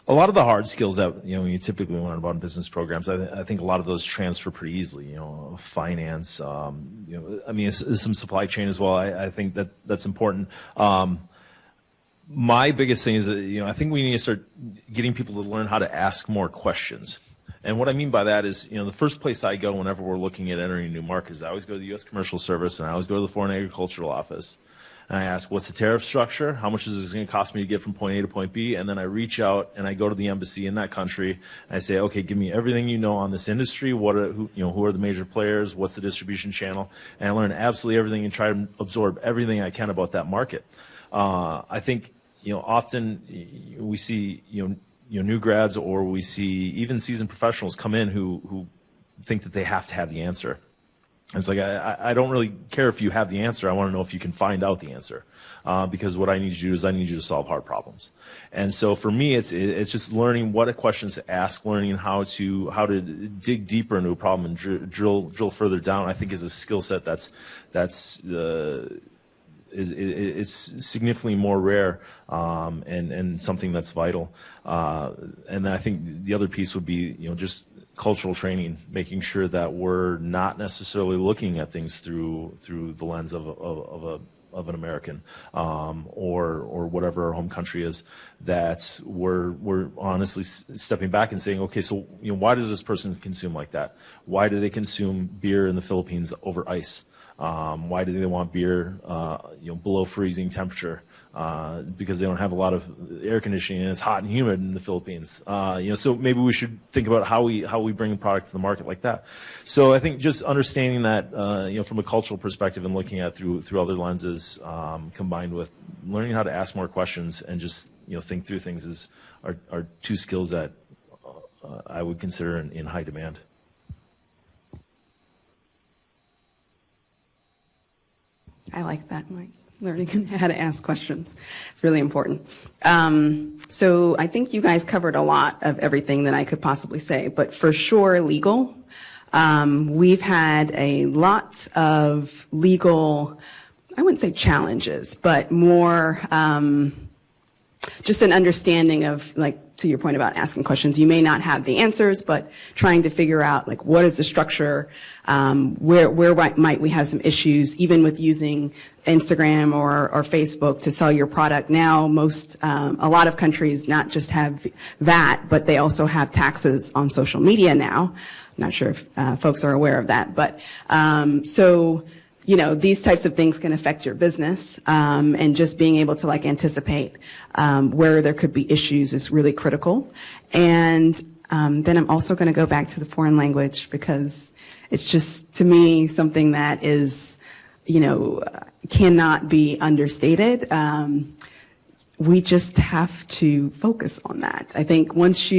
a lot of the hard skills that you typically learn about in business programs, I think a lot of those transfer pretty easily. Finance, I mean, it's some supply chain as well. I think that's important. My biggest thing is that I think we need to start getting people to learn how to ask more questions. And what I mean by that is, the first place I go whenever we're looking at entering a new market is I always go to the U.S. Commercial Service, and I always go to the Foreign Agricultural Office. And I ask, what's the tariff structure? How much is this going to cost me to get from point A to point B? And then I reach out and I go to the embassy in that country and I say, okay, give me everything you know on this industry. Who are the major players? What's the distribution channel? And I learn absolutely everything and try to absorb everything I can about that market. I think, often we see, new grads, or we see even seasoned professionals come in who think that they have to have the answer. It's like, I don't really care if you have the answer. I want to know if you can find out the answer. Because what I need you to do is I need you to solve hard problems. And so for me, it's just learning what questions to ask, learning how to dig deeper into a problem and drill further down, I think is a skill set that's significantly more rare, and something that's vital. And then I think the other piece would be, just cultural training, making sure that we're not necessarily looking at things through the lens of an American, or whatever our home country is, that we're honestly stepping back and saying, okay, so why does this person consume like that? Why do they consume beer in the Philippines over ice? Why do they want beer, below freezing temperature? Because they don't have a lot of air conditioning and it's hot and humid in the Philippines. So maybe we should think about how we bring a product to the market like that. So I think just understanding that, from a cultural perspective and looking at through other lenses, combined with learning how to ask more questions and just think through things are two skills that I would consider in high demand. I like that, Mike. Learning how to ask questions. It's really important. So I think you guys covered a lot of everything that I could possibly say, but for sure legal. We've had a lot of legal, I wouldn't say challenges, but more just an understanding of, like, to your point about asking questions, you may not have the answers, but trying to figure out, like, what is the structure, where might we have some issues, even with using Instagram or Facebook to sell your product. Now, a lot of countries not just have VAT, but they also have taxes on social media now. I'm not sure if folks are aware of that, but these types of things can affect your business, and just being able to anticipate where there could be issues is really critical. And then I'm also going to go back to the foreign language, because it's just, to me, something that is, cannot be understated. We just have to focus on that. I think once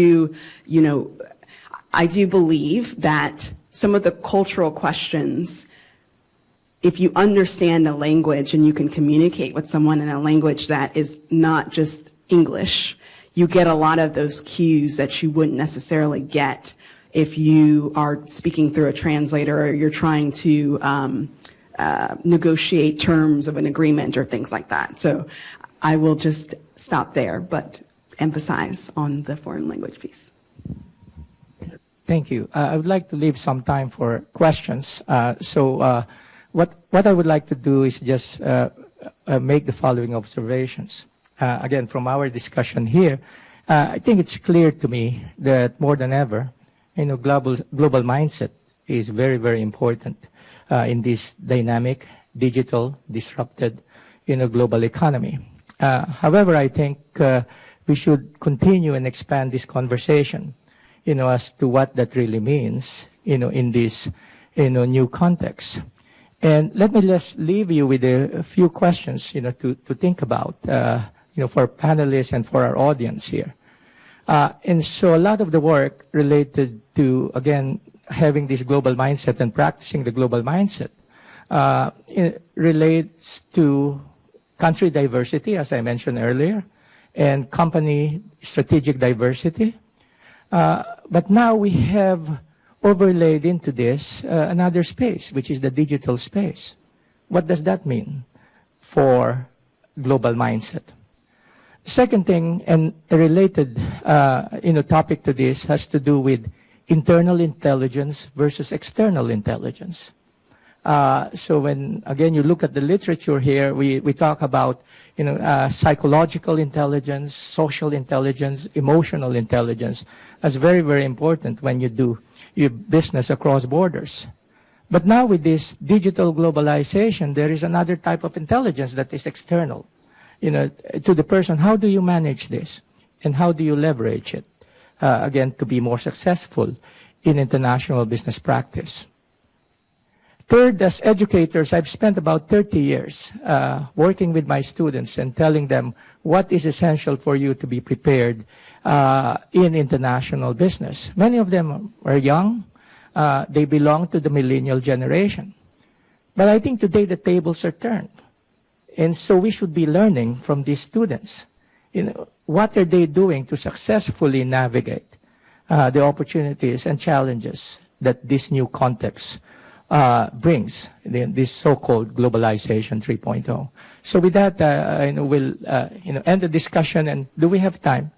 I do believe that some of the cultural questions, if you understand the language and you can communicate with someone in a language that is not just English, you get a lot of those cues that you wouldn't necessarily get if you are speaking through a translator or you're trying to negotiate terms of an agreement or things like that. So I will just stop there, but emphasize on the foreign language piece. Thank you. I would like to leave some time for questions. What I would like to do is just make the following observations. Again, from our discussion here, I think it's clear to me that more than ever, global mindset is very, very important in this dynamic, digital, disrupted, global economy. However, I think we should continue and expand this conversation, as to what that really means, in this, new context. And let me just leave you with a few questions, to think about, for panelists and for our audience here. And so a lot of the work related to, again, having this global mindset and practicing the global mindset it relates to country diversity, as I mentioned earlier, and company strategic diversity. But now we have overlaid into this another space, which is the digital space. What does that mean for global mindset? Second thing, and a related topic to this, has to do with internal intelligence versus external intelligence. So when, again, you look at the literature here, we talk about psychological intelligence, social intelligence, emotional intelligence as very, very important when you do your business across borders. But now with this digital globalization, there is another type of intelligence that is external, to the person. How do you manage this? And how do you leverage it, again, to be more successful in international business practice? Third, as educators, I've spent about 30 years working with my students and telling them what is essential for you to be prepared in international business. Many of them are young. They belong to the millennial generation. But I think today the tables are turned. And so we should be learning from these students. What are they doing to successfully navigate the opportunities and challenges that this new context brings, this so-called Globalization 3.0. So with that, we'll end the discussion. And do we have time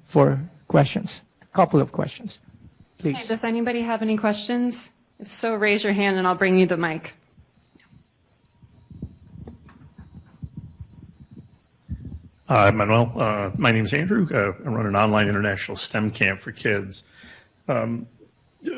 for questions? A couple of questions, please. Hey, does anybody have any questions? If so, raise your hand and I'll bring you the mic. Manuel, my name is Andrew. I run an online international STEM camp for kids.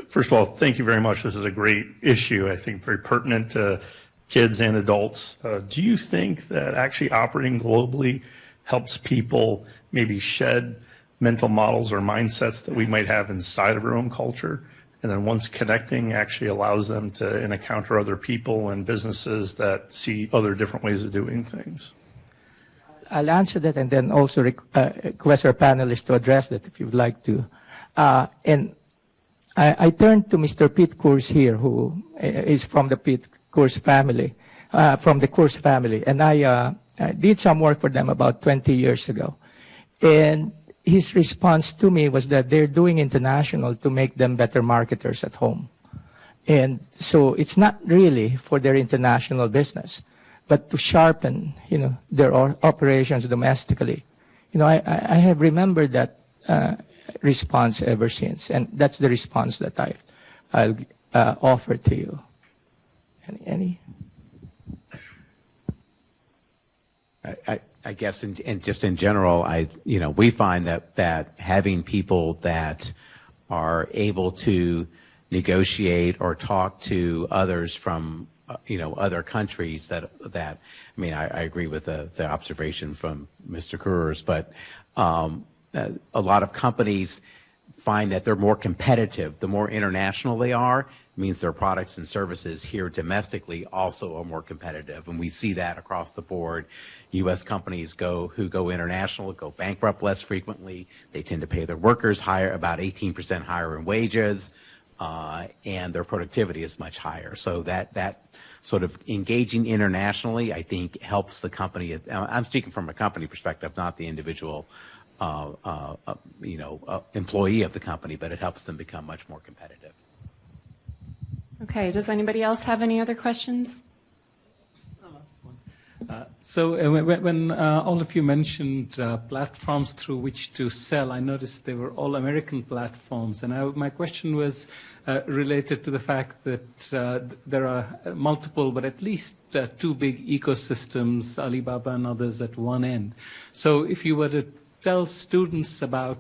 first of all, thank you very much. This is a great issue, I think very pertinent to kids and adults. Do you think that actually operating globally helps people maybe shed mental models or mindsets that we might have inside of our own culture? And then once connecting actually allows them to encounter other people and businesses that see other different ways of doing things? I'll answer that and then also request our panelists to address that if you'd like to. And I turned to Mr. Pete Coors here, who is from the Pete Coors family, from the Coors family. And I did some work for them about 20 years ago. And his response to me was that they're doing international to make them better marketers at home. And so it's not really for their international business, but to sharpen, their operations domestically. I have remembered that response ever since, and that's the response that I'll offer to you. Any? I guess, and just in general, we find that having people that are able to negotiate or talk to others from, other countries I agree with the observation from Mr. Coors, but a lot of companies find that they're more competitive. The more international they are, means their products and services here domestically also are more competitive. And we see that across the board. U.S. companies who go international go bankrupt less frequently. They tend to pay their workers about 18% higher in wages, and their productivity is much higher. So that sort of engaging internationally, I think, helps the company. I'm speaking from a company perspective, not the individual employee of the company, but it helps them become much more competitive. Okay, does anybody else have any other questions? When all of you mentioned platforms through which to sell, I noticed they were all American platforms. And my question was related to the fact that there are multiple, but at least two big ecosystems, Alibaba and others at one end. So if you were to tell students about,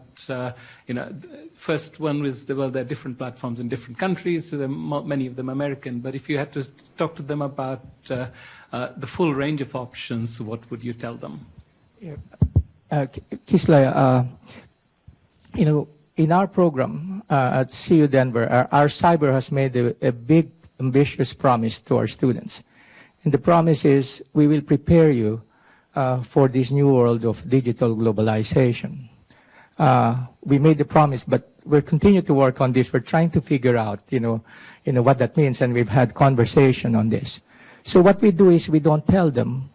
first one was, there are different platforms in different countries, so many of them American, but if you had to talk to them about the full range of options, what would you tell them? Kisla, in our program at CU Denver, our cyber has made a big, ambitious promise to our students. And the promise is we will prepare you for this new world of digital globalization. We made the promise, but we're continuing to work on this. We're trying to figure out, what that means, and we've had conversation on this. So what we do is we don't tell them,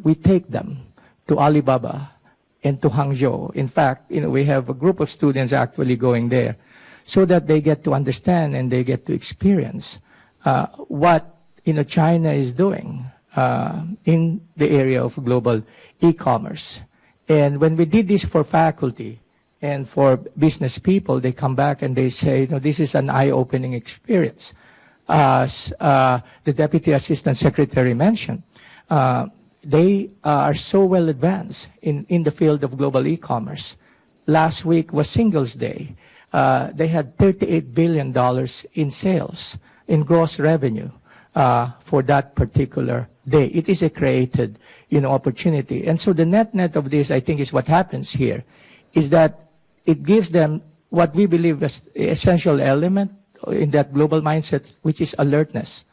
we take them to Alibaba and to Hangzhou. In fact, we have a group of students actually going there so that they get to understand and they get to experience what, China is doing in the area of global e-commerce. And when we did this for faculty and for business people, they come back and they say, this is an eye-opening experience. As the Deputy Assistant Secretary mentioned, they are so well advanced in the field of global e-commerce. Last week was Singles Day. They had $38 billion in sales, in gross revenue for that particular day. It is a created, opportunity. And so the net of this, I think, is what happens here, is that it gives them what we believe is the essential element in that global mindset, which is alertness,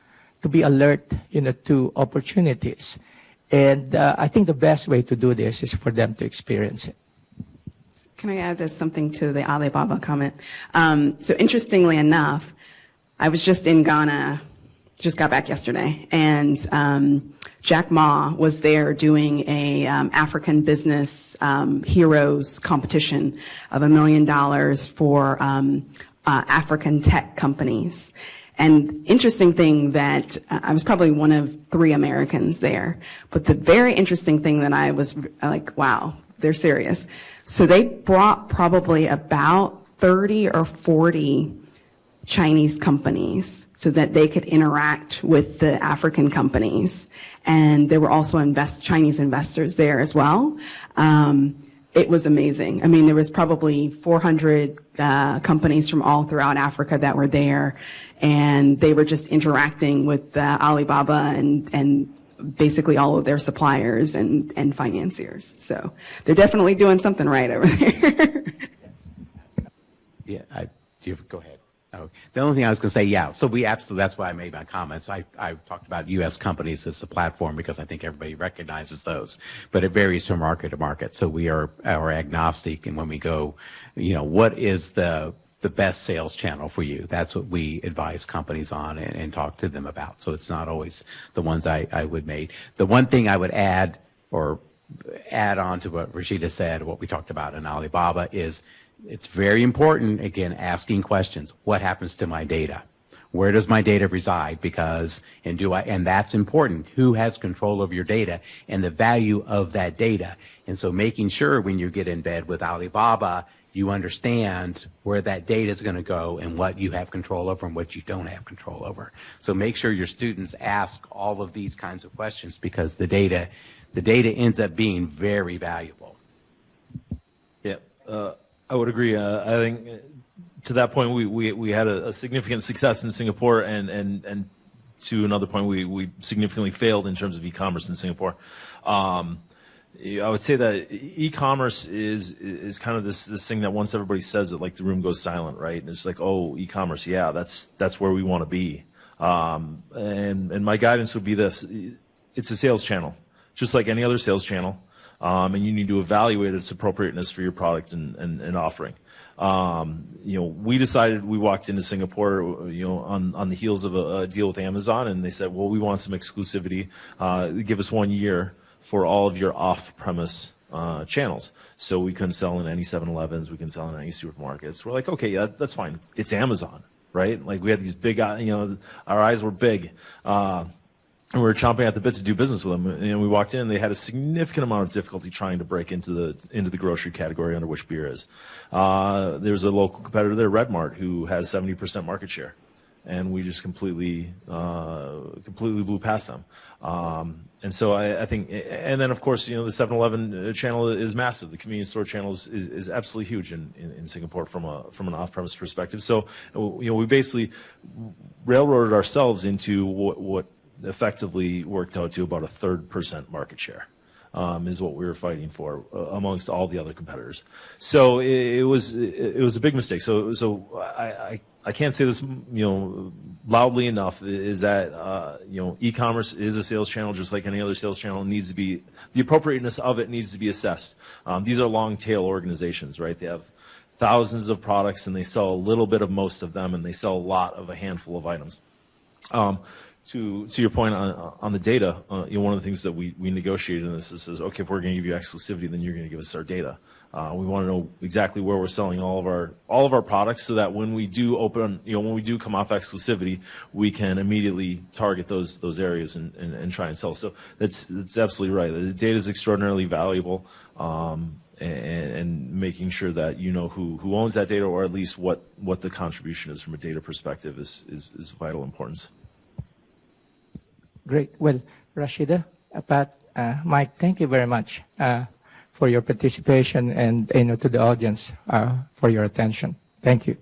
to be alert, to opportunities. And I think the best way to do this is for them to experience it. Can I add something to the Alibaba comment? So interestingly enough, I was just in Ghana, just got back yesterday, and Jack Ma was there doing a African business heroes competition of $1 million for African tech companies. And interesting thing that I was probably one of 3 Americans there, but the very interesting thing that I was like, wow, they're serious. So they brought probably about 30 or 40 Chinese companies so that they could interact with the African companies. And there were also Chinese investors there as well. it was amazing. I mean, there was probably 400 companies from all throughout Africa that were there, and they were just interacting with Alibaba and basically all of their suppliers and financiers. So they're definitely doing something right over there. Yeah, go ahead. Oh, the only thing I was going to say, yeah, so we absolutely, that's why I made my comments. I talked about U.S. companies as a platform because I think everybody recognizes those, but it varies from market to market. So we are agnostic, and when we go, what is the best sales channel for you? That's what we advise companies on and talk to them about. So it's not always the ones I would make. The one thing I would add on to what Rashida said, what we talked about in Alibaba is, it's very important, again, asking questions. What happens to my data? Where does my data reside? And that's important. Who has control of your data and the value of that data? And so making sure when you get in bed with Alibaba, you understand where that data is going to go and what you have control over and what you don't have control over. So make sure your students ask all of these kinds of questions because the data ends up being very valuable. Yeah. I would agree. I think to that point, we had a significant success in Singapore, and to another point, we significantly failed in terms of e-commerce in Singapore. I would say that e-commerce is kind of this thing that once everybody says it, like the room goes silent, right? And it's like, oh, e-commerce, yeah, that's where we want to be. And my guidance would be this: it's a sales channel, just like any other sales channel. And you need to evaluate its appropriateness for your product and offering. We walked into Singapore, on the heels of a deal with Amazon, and they said, well, we want some exclusivity. Give us 1 year for all of your off-premise channels. So we couldn't sell in any 7-Elevens, we couldn't sell in any supermarkets. We're like, okay, yeah, that's fine. It's Amazon, right? Like we had these big, our eyes were big. And we were chomping at the bit to do business with them. And we walked in, they had a significant amount of difficulty trying to break into the grocery category under which beer is. There's a local competitor there, Red Mart, who has 70% market share. And we just completely blew past them. And so I think, and then of course, the 7-Eleven channel is massive. The convenience store channel is absolutely huge in Singapore from an off-premise perspective. So, we basically railroaded ourselves into what effectively worked out to about a 3% market share, is what we were fighting for amongst all the other competitors. So it was a big mistake. So I can't say this loudly enough, is that e-commerce is a sales channel just like any other sales channel. Needs to be, the appropriateness of it needs to be assessed. These are long tail organizations, right? They have thousands of products and they sell a little bit of most of them, and they sell a lot of a handful of items. To your point on the data, one of the things that we negotiated in this is, okay, if we're going to give you exclusivity, then you're going to give us our data. We want to know exactly where we're selling all of our products, so that when we do come off exclusivity, we can immediately target those areas and try and sell. So that's absolutely right. The data is extraordinarily valuable, and making sure that who owns that data, or at least what the contribution is from a data perspective, is vital importance. Great. Well, Rashida, Pat, Mike, thank you very much for your participation, and to the audience for your attention. Thank you.